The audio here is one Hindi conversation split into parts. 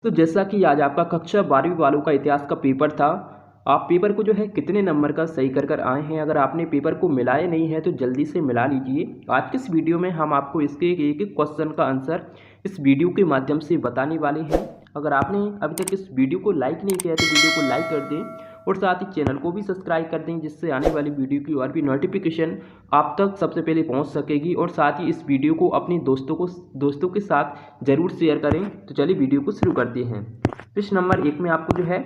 तो जैसा कि आज आपका कक्षा 12वीं वालों का इतिहास का पेपर था, आप पेपर को जो है कितने नंबर का सही कर आए हैं। अगर आपने पेपर को मिलाया नहीं है तो जल्दी से मिला लीजिए। आज के इस वीडियो में हम आपको इसके एक एक क्वेश्चन का आंसर इस वीडियो के माध्यम से बताने वाले हैं। अगर आपने अभी तक इस वीडियो को लाइक नहीं किया तो वीडियो को लाइक कर दें और साथ ही चैनल को भी सब्सक्राइब कर दें, जिससे आने वाली वीडियो की और भी नोटिफिकेशन आप तक सबसे पहले पहुंच सकेगी। और साथ ही इस वीडियो को अपने दोस्तों के साथ ज़रूर शेयर करें। तो चलिए वीडियो को शुरू करते हैं। प्रश्न नंबर 1 में आपको जो है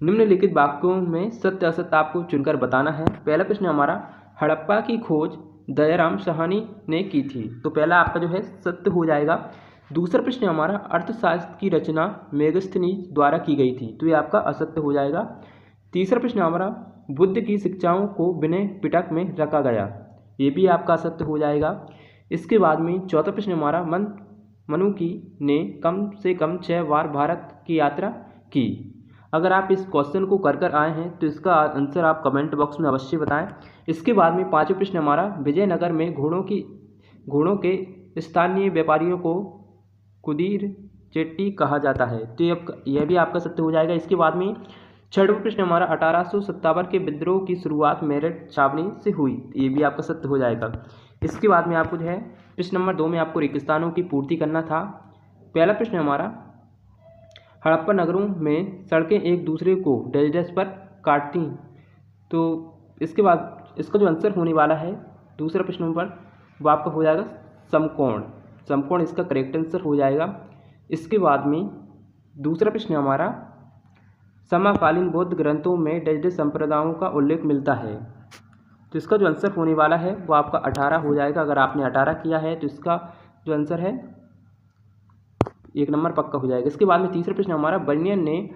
निम्नलिखित वाक्यों में सत्य असत्य आपको चुनकर बताना है। पहला प्रश्न हमारा, हड़प्पा की खोज दयाराम साहनी ने की थी। तो पहला आपका जो है सत्य हो जाएगा। दूसरा प्रश्न हमारा, अर्थशास्त्र की रचना मेगस्थनीज द्वारा की गई थी। तो ये आपका असत्य हो जाएगा। तीसरा प्रश्न हमारा, बुद्ध की शिक्षाओं को विनय पिटक में रखा गया। ये भी आपका असत्य हो जाएगा। इसके बाद में चौथा प्रश्न हमारा, मनु की ने कम से कम 6 बार भारत की यात्रा की। अगर आप इस क्वेश्चन को कर आए हैं तो इसका आंसर आप कमेंट बॉक्स में अवश्य बताएं। इसके बाद में पांचवें प्रश्न हमारा, विजयनगर में घोड़ों के स्थानीय व्यापारियों को कुदीर चेट्टी कहा जाता है। तो यह भी आपका सत्य हो जाएगा। इसके बाद में छठवां प्रश्न हमारा, 1857 के विद्रोह की शुरुआत मेरठ छावनी से हुई। ये भी आपका सत्य हो जाएगा। इसके बाद में आपको जो है प्रश्न नंबर 2 में आपको रेगिस्तानों की पूर्ति करना था। पहला प्रश्न हमारा, हड़प्पा नगरों में सड़कें एक दूसरे को डैश पर काटती। तो इसके बाद इसका जो आंसर होने वाला है दूसरा प्रश्न नंबर वो आपका हो जाएगा समकोण इसका करेक्ट आंसर हो जाएगा। इसके बाद में दूसरा प्रश्न हमारा, समकालीन बौद्ध ग्रंथों में डैश संप्रदायों का उल्लेख मिलता है। तो इसका जो आंसर होने वाला है वो आपका 18 हो जाएगा। अगर आपने 18 किया है तो इसका जो आंसर है 1 नंबर पक्का हो जाएगा। इसके बाद में तीसरा प्रश्न हमारा, बर्नियन ने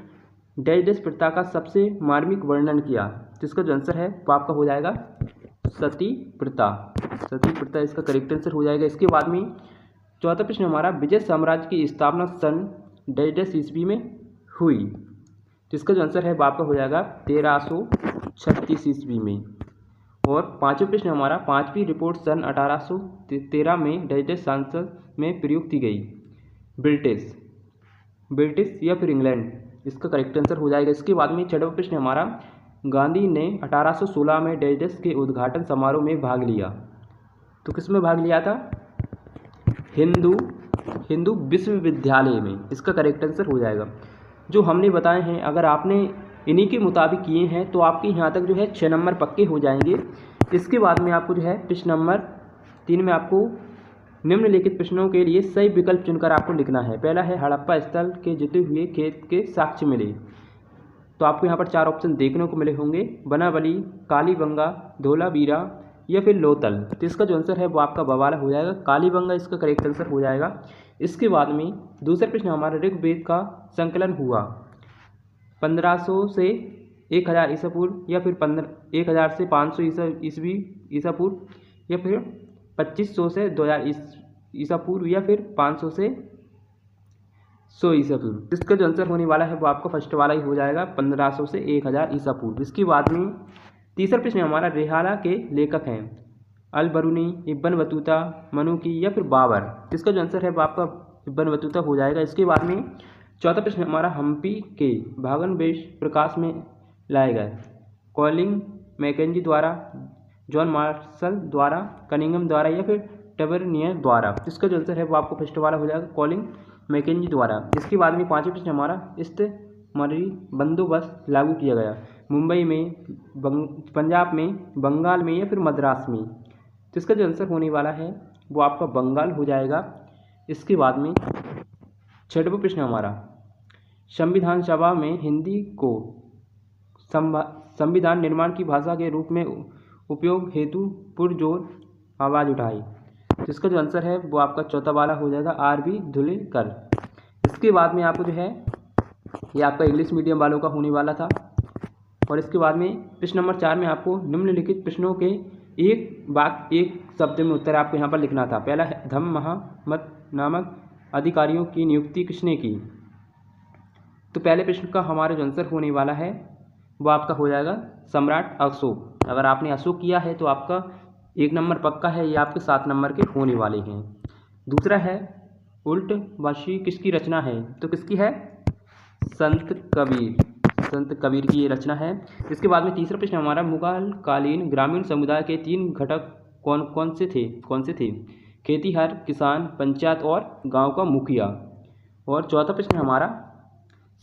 डैश प्रथा का सबसे मार्मिक वर्णन किया। तो इसका जो आंसर है वो आपका हो जाएगा सती प्रथा इसका करेक्ट आंसर हो जाएगा। इसके बाद में चौथा प्रश्न हमारा, विजय साम्राज्य की स्थापना सन डैश ईस्वी में हुई। तो इसका जो आंसर है वो आपका हो जाएगा 1336 ईस्वी में। और पांचवें प्रश्न हमारा, पांचवी रिपोर्ट सन 1813 में डैश संसद में प्रयुक्त की गई। ब्रिटिश या फिर इंग्लैंड, इसका करेक्ट आंसर हो जाएगा। इसके बाद में छठवां प्रश्न हमारा, गांधी ने 1816 में डैश के उद्घाटन समारोह में भाग लिया। तो किस में भाग लिया था? हिंदू विश्वविद्यालय में। इसका करेक्ट आंसर हो जाएगा। जो हमने बताए हैं अगर आपने इन्हीं के मुताबिक किए हैं तो आपके यहाँ तक जो है 6 नंबर पक्के हो जाएंगे। इसके बाद में आपको जो है प्रश्न नंबर 3 में आपको निम्नलिखित प्रश्नों के लिए सही विकल्प चुनकर आपको लिखना है। पहला है, हड़प्पा स्थल के जुते हुए खेत के साक्ष्य मिले। तो आपको यहाँ पर 4 ऑप्शन देखने को मिले होंगे, बनावली, कालीबंगा, धोलावीरा या फिर लोथल। तो इसका जो आंसर है वो आपका बवाला हो जाएगा, कालीबंगा इसका करेक्ट आंसर हो जाएगा। इसके बाद में दूसरा प्रश्न हमारा, ऋग्वेद का संकलन हुआ 1500 से 1000 ईसा पूर्व या फिर 1000 से 500 ईसा पूर्व या फिर 2500 से 2000 ईसा पूर्व या फिर 500 से 100 ईसा पूर्व। इसका जो आंसर होने वाला है वो आपका फर्स्ट वाला ही हो जाएगा, 1500 से 1000 ईसा पूर्व। इसके बाद में तीसरा प्रश्न हमारा, रेहाला के लेखक हैं अल बरूनी, इब्न बतूता, मनुकी या फिर बाबर। इसका जो आंसर है वो आपका इब्न बतूता हो जाएगा। इसके बाद में चौथा प्रश्न हमारा, हम्पी के भग्नावशेष प्रकाश में लाए गए। कॉलिंग मैकेंजी द्वारा, जॉन मार्शल द्वारा, कनिंगम द्वारा या फिर टबरनियर द्वारा। इसका जो आंसर है वो आपको फर्स्ट वाला हो जाएगा, कॉलिंग मैकेंजी द्वारा। इसके बाद में पांचवें प्रश्न हमारा, इस्तेमारी बंदोबस्त लागू किया गया मुंबई में, पंजाब में, बंगाल में या फिर मद्रास में। तो इसका जो आंसर होने वाला है वो आपका बंगाल हो जाएगा। इसके बाद में छठवां प्रश्न हमारा, संविधान सभा में हिंदी को संविधान निर्माण की भाषा के रूप में उपयोग हेतु पुरजोर आवाज़ उठाई। तो इसका जो आंसर है वो आपका चौथा वाला हो जाएगा, आर.बी. धुलेकर। इसके बाद में आपको जो है ये आपका इंग्लिश मीडियम वालों का होने वाला था। और इसके बाद में प्रश्न नंबर 4 में आपको निम्नलिखित प्रश्नों के एक शब्द में उत्तर आपको यहाँ पर लिखना था। पहला है, धम्म महामत नामक अधिकारियों की नियुक्ति किसने की? तो पहले प्रश्न का हमारा जो आंसर होने वाला है वो आपका हो जाएगा सम्राट अशोक। अगर आपने अशोक किया है तो आपका 1 नंबर पक्का है, ये आपके 7 नंबर के होने वाले हैं। दूसरा है, उल्टवासी किसकी रचना है? तो किसकी है? संत कबीर की ये रचना है। इसके बाद में तीसरा प्रश्न हमारा, मुगल कालीन ग्रामीण समुदाय के 3 घटक कौन से थे? खेतीहर, किसान, पंचायत और गांव का मुखिया। और चौथा प्रश्न हमारा,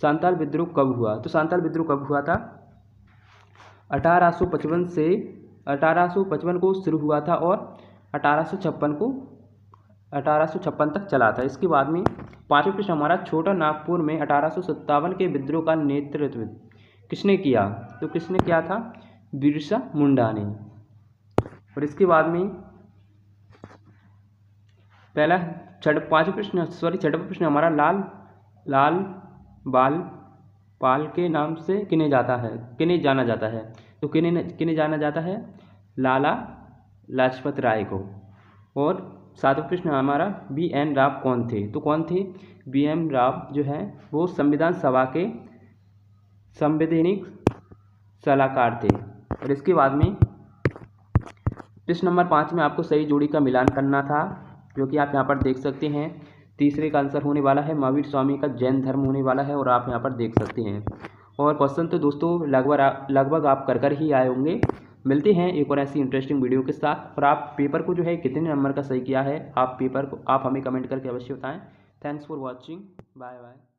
सांताल विद्रोह कब हुआ? तो सांताल विद्रोह कब हुआ था? 1855 को शुरू हुआ था और 1856 तक चला था। इसके बाद में पांचवा प्रश्न हमारा, छोटा नागपुर में 1857 के विद्रोह का नेतृत्व किसने किया? तो किसने किया था? बिरसा मुंडा ने। और इसके बाद में छठवा प्रश्न हमारा, लाल बाल पाल के नाम से किन्हें जाना जाता है? तो किन्हें जाना जाता है? लाला लाजपत राय को। और सातवां प्रश्न हमारा, BN राव कौन थे? तो कौन थे? BN राव जो है वो संविधान सभा के संवैधानिक सलाहकार थे। और इसके बाद में प्रश्न नंबर 5 में आपको सही जोड़ी का मिलान करना था, जो कि आप यहाँ पर देख सकते हैं। तीसरे का आंसर होने वाला है महावीर स्वामी का जैन धर्म होने वाला है, और आप यहाँ पर देख सकते हैं। और क्वेश्चन तो दोस्तों लगभग आप कर ही आए होंगे। मिलते हैं एक और ऐसी इंटरेस्टिंग वीडियो के साथ। और आप पेपर को जो है कितने नंबर का सही किया है, आप हमें कमेंट करके अवश्य बताएं। Thanks for watching, bye bye.